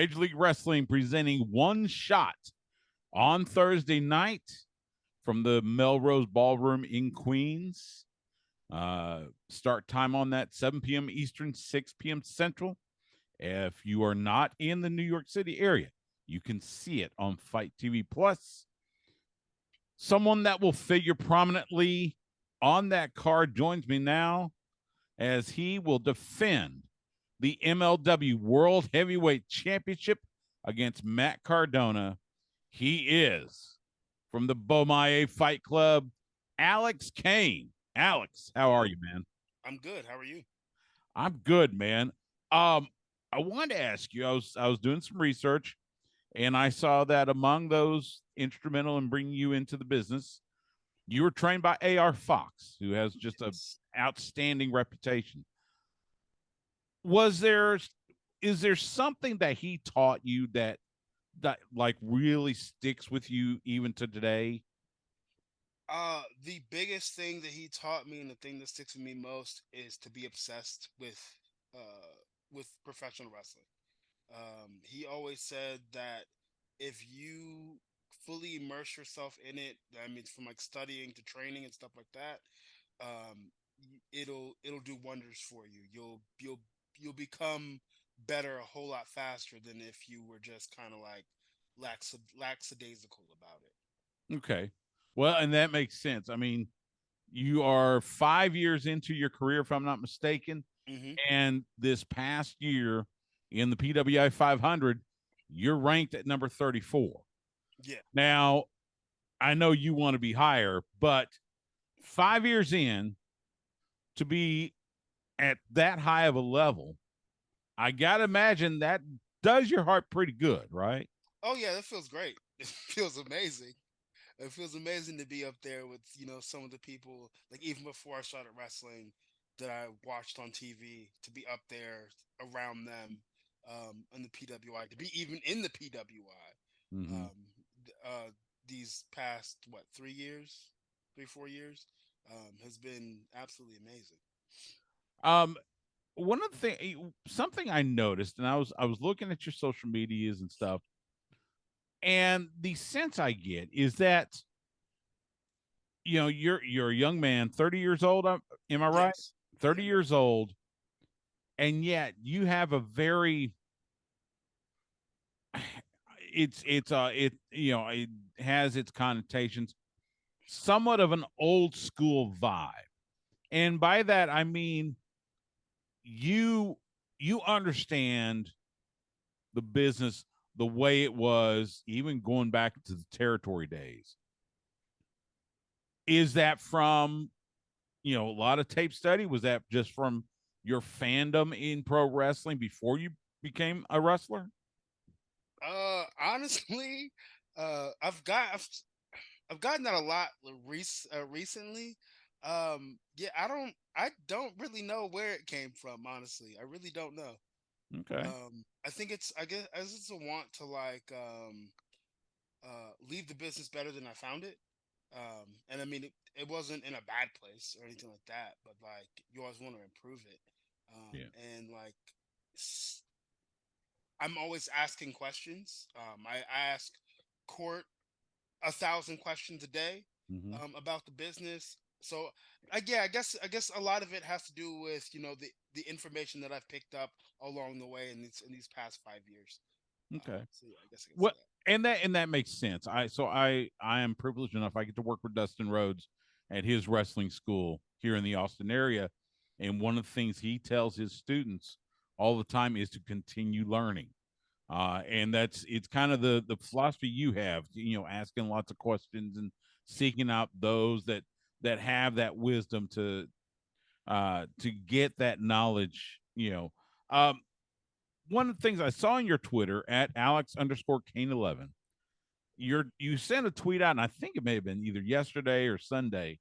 Major League Wrestling presenting One Shot on Thursday night from the Melrose Ballroom in Queens. Start time on that 7 p.m. Eastern, 6 p.m. Central. If you are not in the New York City area, you can see it on Fight TV Plus. Someone that will figure prominently on that card joins me now as he will defend the MLW World Heavyweight Championship against Matt Cardona. He is from the Bomaye Fight Club, Alex Kane. Alex, how are you, man? I'm good. How are you? I'm good, man. I wanted to ask you. I was doing some research, and I saw that among those instrumental in bringing you into the business, you were trained by A.R. Fox, who has just a Yes. outstanding reputation. Was there is there something that he taught you that like really sticks with you even to today? The biggest thing that he taught me and the thing that sticks with me most is to be obsessed with professional wrestling. He always said that if you fully immerse yourself in it, that means from like studying to training and stuff like that, it'll do wonders for you. You'll become better a whole lot faster than if you were just kind of like lackadaisical about it. Okay. Well, and that makes sense. I mean, you are 5 years into your career, if I'm not mistaken. Hmm. And this past year in the PWI 500, you're ranked at number 34. Yeah. Now, I know you want to be higher, but 5 years in to be at that high of a level, I got to imagine that does your heart pretty good, right? Oh yeah, that feels great. It feels amazing. It feels amazing to be up there with some of the people like even before I started wrestling that I watched on TV to be up there around them in the PWI to be even in the PWI Mm-hmm. these past 3 years, 3 4 years has been absolutely amazing. Um, one of the thing, something I noticed, and I was looking at your social medias and stuff, and the sense I get is that you're a young man, 30 years old. Am I right? Yes. 30 Yep. years old, and yet you have a very it it has its connotations, somewhat of an old school vibe, and by that I mean you you understand the business the way it was, even going back to the territory days. Is that from a lot of tape study? Was that just from your fandom in pro wrestling before you became a wrestler? Honestly, I've gotten that a lot recently. Yeah, I don't really know where it came from. Honestly, I really don't know. Okay. I think I guess as it's a want to like leave the business better than I found it. And I mean it wasn't in a bad place or anything like that, but like you always want to improve it. Yeah. And like s- I'm always asking questions. I ask Court 1,000 questions a day Mm-hmm. about the business. So, yeah, I guess a lot of it has to do with the information that I've picked up along the way in these past 5 years. Okay. So yeah, I guess I can say What and that makes sense. I am privileged enough. I get to work with Dustin Rhodes at his wrestling school here in the Austin area, and one of the things he tells his students all the time is to continue learning. And it's kind of the philosophy you have, asking lots of questions and seeking out those that have that wisdom to get that knowledge. One of the things I saw on your Twitter at Alex underscore Kane 11, you sent a tweet out, and I think it may have been either yesterday or Sunday.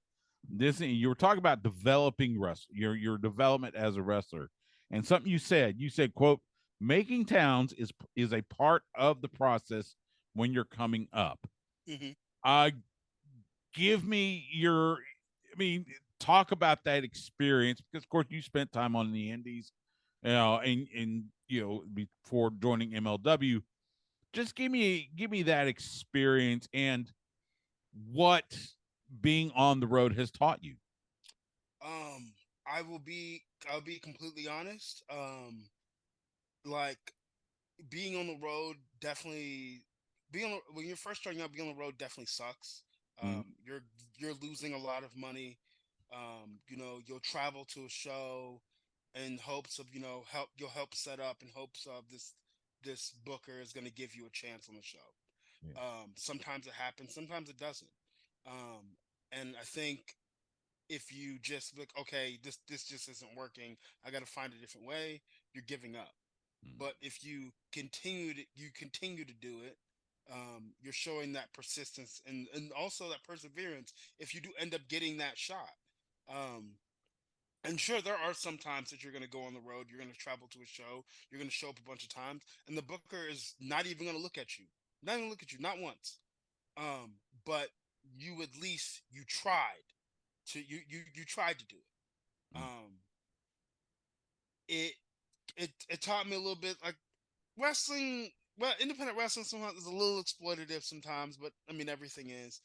This you were talking about developing your development as a wrestler, and something you said, quote, making towns is a part of the process when you're coming up. that. Uh give me your I mean, talk about that experience because of course you spent time on the indies, and before joining MLW. Just give me that experience and what being on the road has taught you. Um, I'll be completely honest. Like being on the road definitely when you're first starting out, being on the road definitely sucks. Mm, You're losing a lot of money. You'll travel to a show in hopes of you'll help set up in hopes of this booker is going to give you a chance on the show. yeah. Sometimes it happens, sometimes it doesn't. And I think if you just look, okay, this just isn't working, I got to find a different way, you're giving up. Mm, But if you continue to do it, you're showing that persistence and also that perseverance. If you do end up getting that shot, um, and sure, there are some times that you're going to go on the road, you're going to travel to a show, you're going to show up a bunch of times, and the booker is not even going to look at you, not even look at you, not once. But you at least you tried you tried to do it. mm, It it taught me a little bit like wrestling. Well, independent wrestling sometimes is a little exploitative sometimes, but I mean everything is.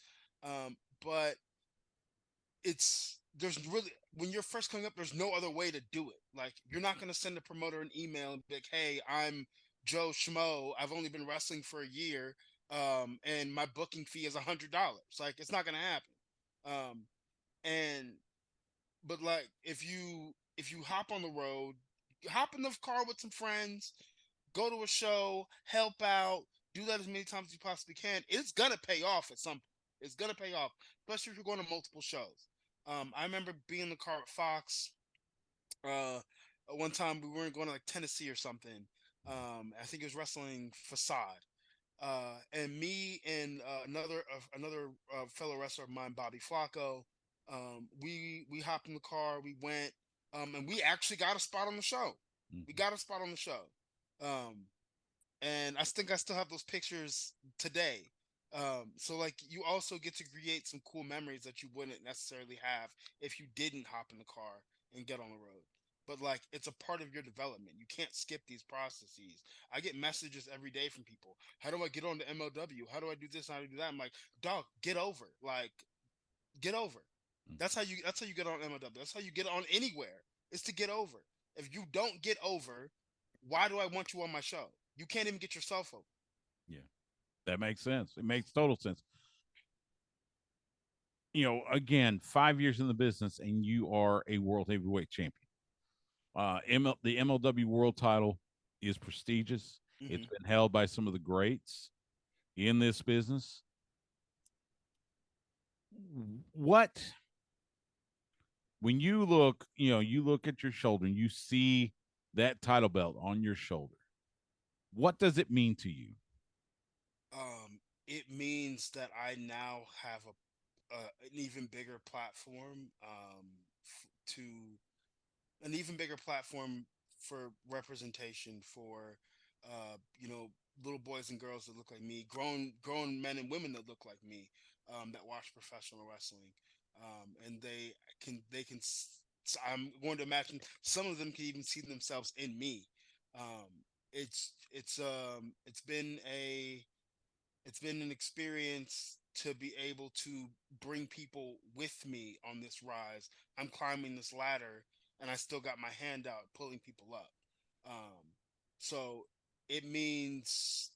But there's really when you're first coming up, there's no other way to do it. Like you're not gonna send a promoter an email and be like, "Hey, I'm Joe Schmo. I've only been wrestling for a year, and my booking fee is $100." Like it's not gonna happen. Um, and but like if you hop on the road, hop in the car with some friends, go to a show, help out, do that as many times as you possibly can. It's gonna pay off at some point. It's gonna pay off, especially if you're going to multiple shows. I remember being in the car with Fox. Uh, One time we weren't going to like Tennessee or something. I think it was wrestling Facade. And me and another fellow wrestler of mine, Bobby Flacco, we hopped in the car, we went, and we actually got a spot on the show. mm, We got a spot on the show. Um, and I think I still have those pictures today. So like you also get to create some cool memories that you wouldn't necessarily have if you didn't hop in the car and get on the road. But like it's a part of your development. You can't skip these processes. I get messages every day from people. How do I get on to MLW? How do I do this? How do I do that? I'm like, dog, get over. Like, get over. mm. That's how you get on MLW. That's how you get on anywhere. Is to get over. If you don't get over, why do I want you on my show? You can't even get yourself over. Yeah, that makes sense. It makes total sense. Again, 5 years in the business, and you are a world heavyweight champion. The MLW world title is prestigious. It's Mm-hmm. been held by some of the greats in this business. What when you look at your shoulder and you see that title belt on your shoulder, what does it mean to you? It means that I now have an even bigger platform to an even bigger platform for representation for little boys and girls that look like me, grown men and women that look like me, that watch professional wrestling, and I'm going to imagine some of them can even see themselves in me. It's been an experience to be able to bring people with me on this rise. I'm climbing this ladder and I still got my hand out pulling people up. So it means,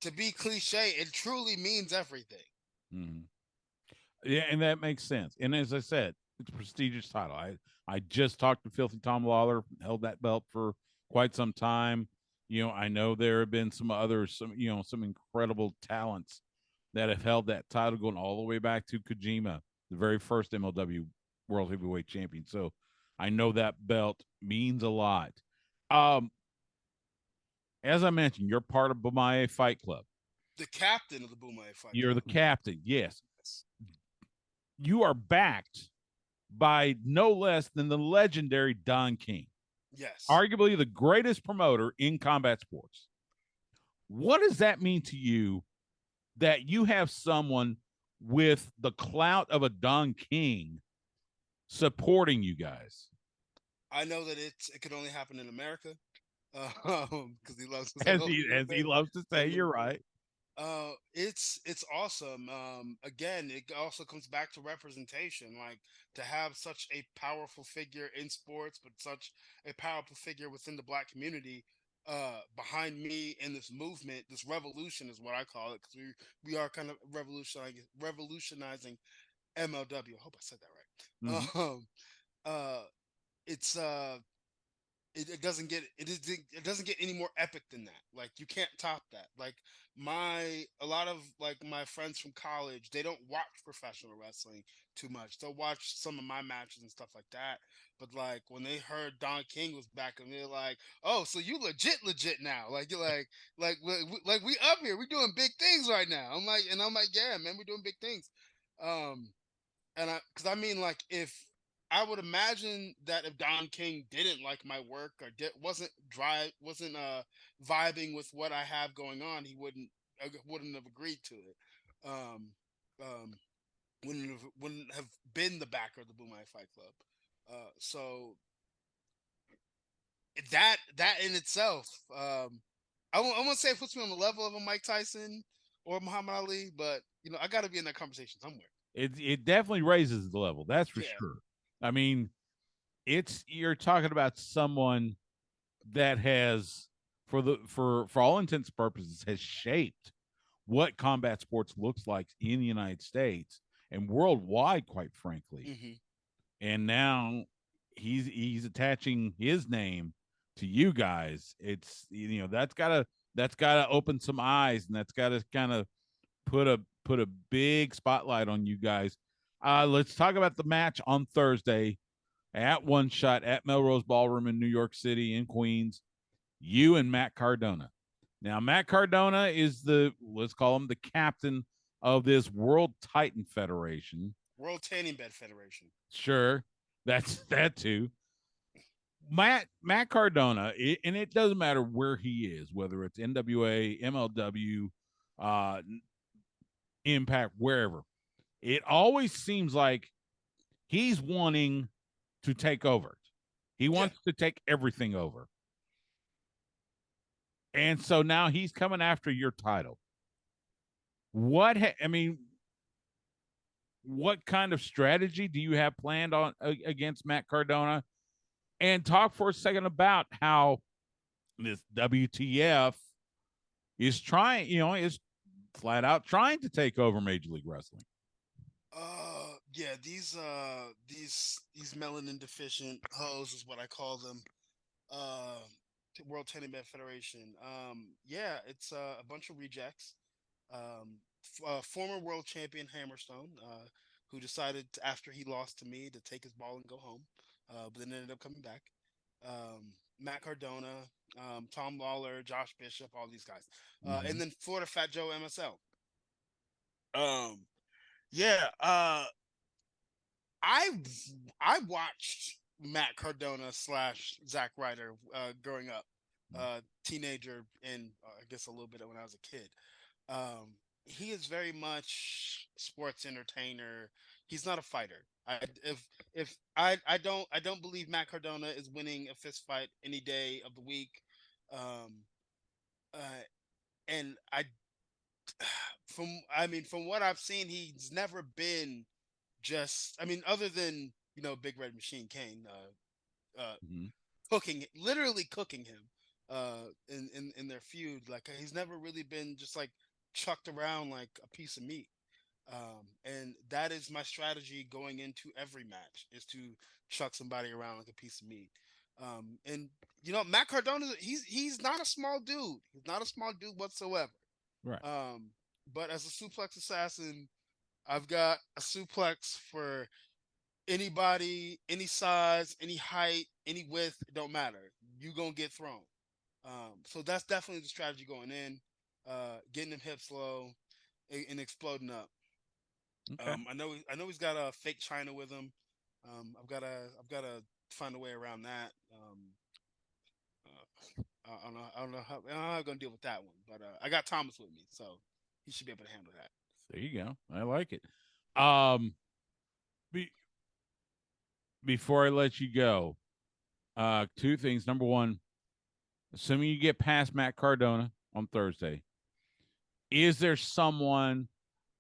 to be cliche, it truly means everything. Mhm. Yeah, and that makes sense. And as I said, it's a prestigious title. I just talked to Filthy Tom Lawler, held that belt for quite some time. I know there have been some incredible talents that have held that title going all the way back to Kojima, the very first MLW World Heavyweight Champion. So I know that belt means a lot. Um, as I mentioned, you're part of Bomaye Fight Club. The captain of the Bomaye Fight You're the Club. captain. Yes, Yes. you are backed by no less than the legendary Don King, Yes. arguably the greatest promoter in combat sports. What does that mean to you that you have someone with the clout of a Don King supporting you guys? I know that it could only happen in America. because he loves his as old he loves to say. You're right. It's awesome. Again, it also comes back to representation, like to have such a powerful figure in sports, but such a powerful figure within the Black community behind me in this movement. This revolution is what I call it, because we are kind of revolutionizing MLW. I hope I said that Mm-hmm. right. Uh, it's it doesn't get it doesn't get any more epic than that. Like, you can't top that. Like, a lot of like my friends from college, they don't watch professional wrestling too much. They'll watch some of my matches and stuff like that. But like, when they heard Don King was back, and they're like, "Oh, so you legit now? Like, you're like we up here, we doing big things right now." I'm like, "Yeah, man, we're doing big things." Um, because I mean, like, if I would imagine that if Don King didn't like my work, or wasn't vibing with what I have going on, he wouldn't have agreed to it. Um, um, wouldn't have been the backer of the Bomaye Fight Club. So that in itself, I won't say it puts me on the level of a Mike Tyson or Muhammad Ali, but I got to be in that conversation somewhere. It definitely raises the level. That's for Yeah. sure. I mean, you're talking about someone that has, for all intents and purposes, has shaped what combat sports looks like in the United States and worldwide, quite frankly. Hmm. And now he's attaching his name to you guys. It's that's gotta open some eyes, and that's gotta kind of put a big spotlight on you guys. Let's talk about the match on Thursday at One Shot at Melrose Ballroom in New York City in Queens. You and Matt Cardona. Now, Matt Cardona is let's call him the captain of this World Titan Federation. World Tanning Bed Federation. Sure, that's that too. Matt Cardona, and it doesn't matter where he is, whether it's NWA, MLW, uh, Impact, wherever. It always seems like he's wanting to take over. He Yeah. wants to take everything over. And so now he's coming after your title. I mean, what kind of strategy do you have planned on against Matt Cardona? And talk for a second about how this WTF is trying, is flat out trying to take over Major League Wrestling. Yeah, these melanin deficient hoes is what I call them. Uh, World Tanning Bed Federation. Yeah, it's a bunch of rejects. Former world champion Hammerstone, who decided after he lost to me to take his ball and go home, but then ended up coming back. Matt Cardona, Tom Lawler, Josh Bishop, all these guys, and Mm-hmm. then Florida Fat Joe MSL. Um, yeah, I I watched Matt Cardona slash Zack Ryder growing up, teenager, and I guess a little bit when I was a kid. He is very much sports entertainer. He's not a fighter. I don't believe Matt Cardona is winning a fist fight any day of the week. Um, uh, and from what I've seen, he's never been just. I mean, other than Big Red Machine Kane, Mm-hmm. literally cooking him, in their feud. Like, he's never really been just like chucked around like a piece of meat. And that is my strategy going into every match, is to chuck somebody around like a piece of meat. And Matt Cardona, he's not a small dude. He's not a small dude whatsoever. Right. Um, but as a suplex assassin, I've got a suplex for anybody, any size, any height, any width. It don't matter. You gonna get thrown. So that's definitely the strategy going in. Getting them hips low and exploding up. Okay. I know he's got a fake China with him. I've gotta find a way around that. I don't know how I'm gonna deal with that one, but I got Thomas with me, so he should be able to handle that. There you go. I like it. Um, be, before I let you go, two things. Number one, assuming you get past Matt Cardona on Thursday, is there someone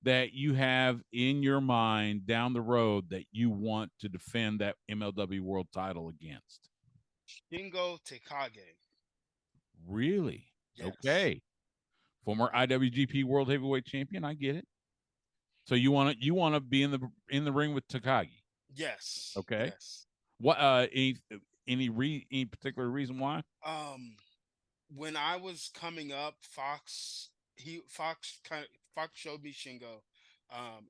that you have in your mind down the road that you want to defend that MLW world title against? Shingo Takagi. Really? Yes. Okay. Former IWGP World Heavyweight Champion. I get it. So you want to be in the ring with Takagi. Yes. Okay. Yes. What any particular reason why? Um, when I was coming up, Fox showed me Shingo,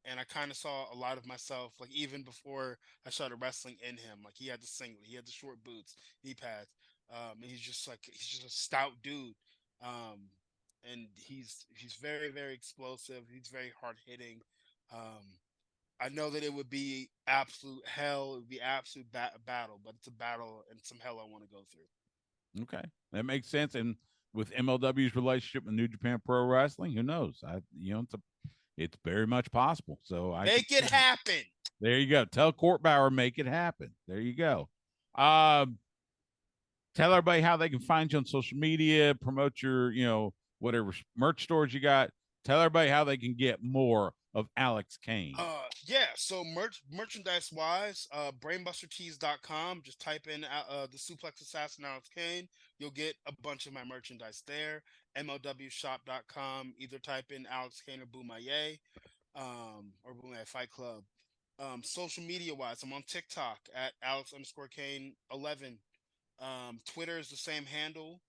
and I kind of saw a lot of myself, like even before I started wrestling in him. Like he had the singlet, he had the short boots, knee pads, and he's just a stout dude, um, and he's very very explosive. He's very hard hitting. Um, I know that it would be absolute hell. It would be absolute battle, but it's a battle and some hell I want to go through. Okay, that makes sense. And with MLW's relationship with New Japan Pro Wrestling, who knows? It's very much possible. So I can Make it see it. happen. There you go. Tell Court Bauer, make it happen. There you go. Um, Tell everybody how they can find you on social media, promote your, whatever merch stores you got. Tell everybody how they can get more of Alex Kane. Yeah, so merchandise wise, brainbustertees.com. Just type in the Suplex Assassin Alex Kane. You'll get a bunch of my merchandise there. MLWshop.com. Either type in Alex Kane or Bomaye, or Bomaye Fight Club. Social media wise, I'm on TikTok at Alex_Kane11. Twitter is the same handle.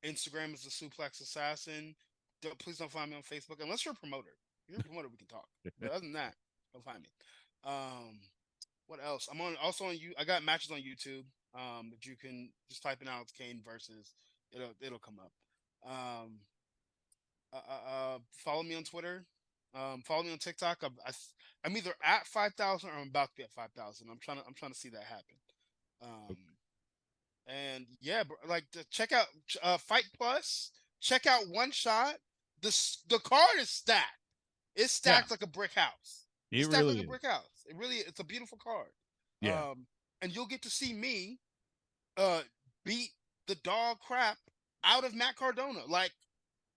Instagram is the Suplex Assassin. Please don't find me on Facebook unless you're a promoter. If you're a promoter, we can talk. But other than that, don't find me. Um, what else? Also on you. I got matches on YouTube. That you can just type in Alex Kane versus. It'll come up. Um, Follow me on Twitter. Follow me on TikTok. I'm either at 5,000 or I'm about to be at 5,000. I'm trying to see that happen. Um, and yeah, bro, like check out Fight Plus. Check out One Shot. The card is stacked. It's Yeah, stacked like a brick house. it It's stacked really like a is. brick house. It's a beautiful card. Yeah, And you'll get to see me uh beat the dog crap out of Matt Cardona. Like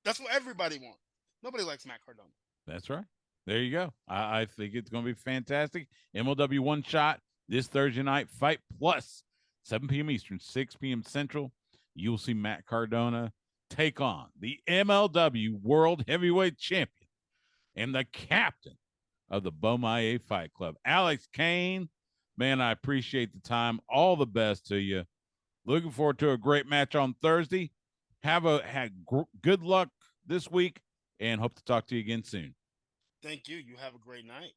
that's what everybody wants. Nobody likes Matt Cardona. that's right. There you go. I think it's going to be fantastic. MLW One Shot this Thursday night. Fight Plus, 7 p.m. Eastern, 6 p.m. Central. You'll see Matt Cardona take on the MLW World Heavyweight Champion and the captain of the Bomaye Fight Club, Alex Kane. Man, I appreciate the time. All the best to you. Looking forward to a great match on Thursday. Good luck this week, and hope to talk to you again soon. Thank you. You have a great night.